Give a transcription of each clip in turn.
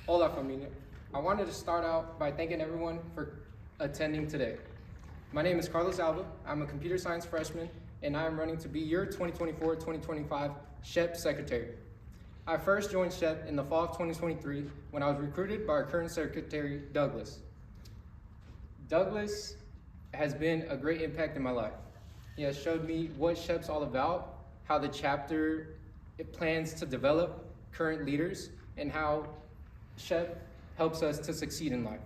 Hola familia. I wanted to start out by thanking everyone for attending today. My name is Carlos Alba. I'm a computer science freshman and I am running to be your 2024-2025 SHPE secretary. I first joined SHPE in the fall of 2023 when I was recruited by our current secretary, Douglas. Douglas has been a great impact in my life. He has showed me what SHPE's all about, how the chapter plans to develop current leaders, and how SHPE helps us to succeed in life.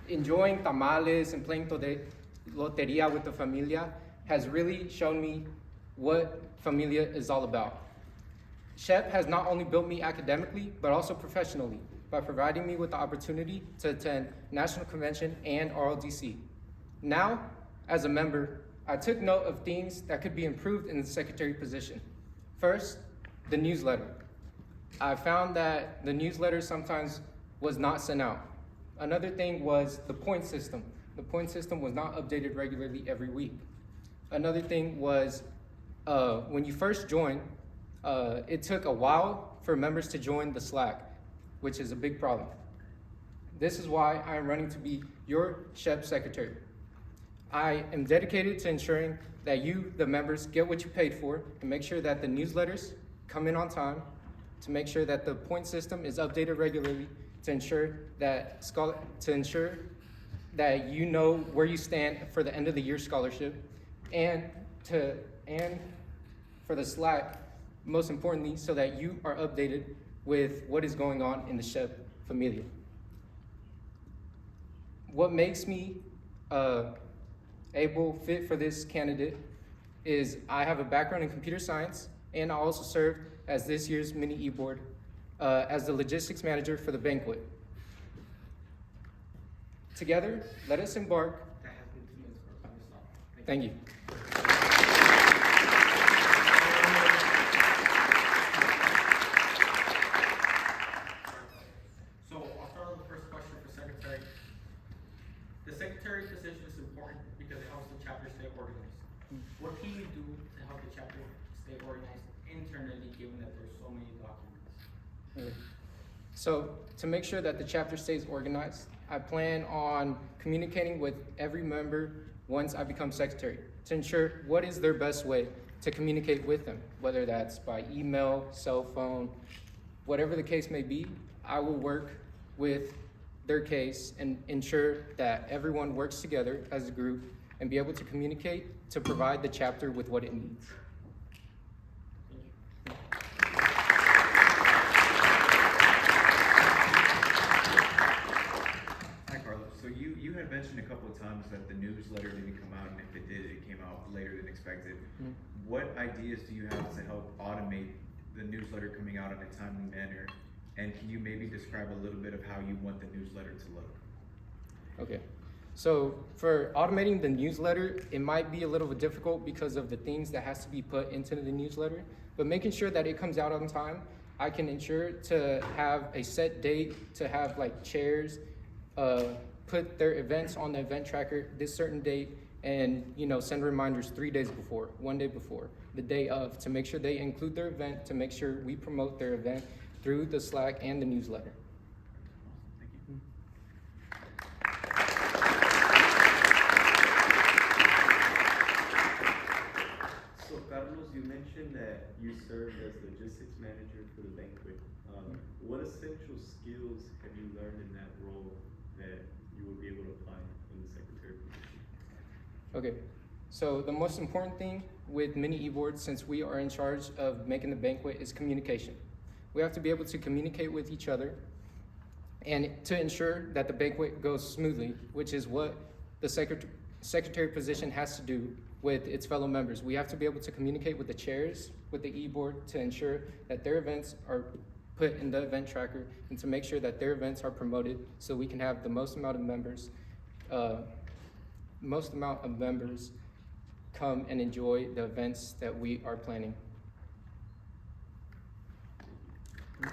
Enjoying tamales and playing loteria with the familia has really shown me what familia is all about. SHPE has not only built me academically, but also professionally by providing me with the opportunity to attend National Convention and RLDC. Now, as a member, I took note of things that could be improved in the secretary position. First, the newsletter. I found that the newsletter sometimes was not sent out. Another thing was the point system. The point system was not updated regularly every week. Another thing was when you first join, it took a while for members to join the Slack, which is a big problem. This is why I am running to be your SHPE secretary. I am dedicated to ensuring that you, the members, get what you paid for, and make sure that the newsletters come in on time, to make sure that the point system is updated regularly, to ensure that you know where you stand for the end of the year scholarship, and for the Slack, most importantly, so that you are updated with what is going on in the SHPE familia. What makes me fit for this candidate is I have a background in computer science, and I also served as this year's mini e-board as the logistics manager for the banquet. Together, let us embark. Thank you. So I'll start with the first question for Secretary. The Secretary position is important because it helps the chapter stay organized. What can you do to help the chapter stay organized internally, given that there's so many documents? So to make sure that the chapter stays organized, I plan on communicating with every member once I become secretary to ensure what is their best way to communicate with them, whether that's by email, cell phone, whatever the case may be. I will work with their case and ensure that everyone works together as a group and be able to communicate to provide the chapter with what it needs. Hi, Carlos. So you had mentioned a couple of times that the newsletter didn't come out, and if it did, it came out later than expected. Mm-hmm. What ideas do you have to help automate the newsletter coming out in a timely manner? And can you maybe describe a little bit of how you want the newsletter to look? Okay, so for automating the newsletter, it might be a little bit difficult because of the things that has to be put into the newsletter, but making sure that it comes out on time, I can ensure to have a set date, to have like chairs, put their events on the event tracker this certain date, and send reminders 3 days before, 1 day before, the day of, to make sure they include their event, to make sure we promote their event through the Slack and the newsletter. Thank you. So Carlos, you mentioned that you served as logistics manager for the banquet. What essential skills have you learned in that role that you will be able to apply in the secretary position? Okay, so the most important thing with mini e-boards, since we are in charge of making the banquet, is communication. We have to be able to communicate with each other and to ensure that the banquet goes smoothly, which is what the secretary position has to do with its fellow members. We have to be able to communicate with the chairs, with the e-board, to ensure that their events are put in the event tracker and to make sure that their events are promoted so we can have the most amount of members come and enjoy the events that we are planning. So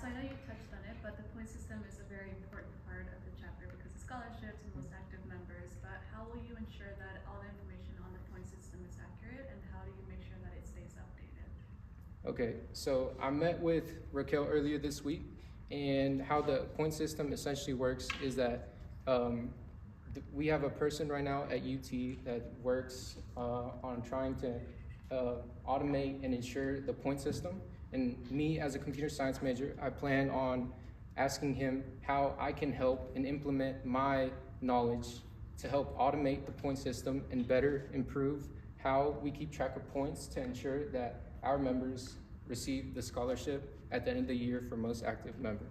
I know you touched on it, but the point system is a very important part of the chapter because of scholarships and most active members. But how will you ensure that all the information on the point system is accurate, and how do you make sure that it stays up Okay, so I met with Raquel earlier this week, and how the point system essentially works is that we have a person right now at UT that works on trying to automate and ensure the point system. And me, as a computer science major, I plan on asking him how I can help and implement my knowledge to help automate the point system and better improve how we keep track of points to ensure that our members receive the scholarship at the end of the year for most active member.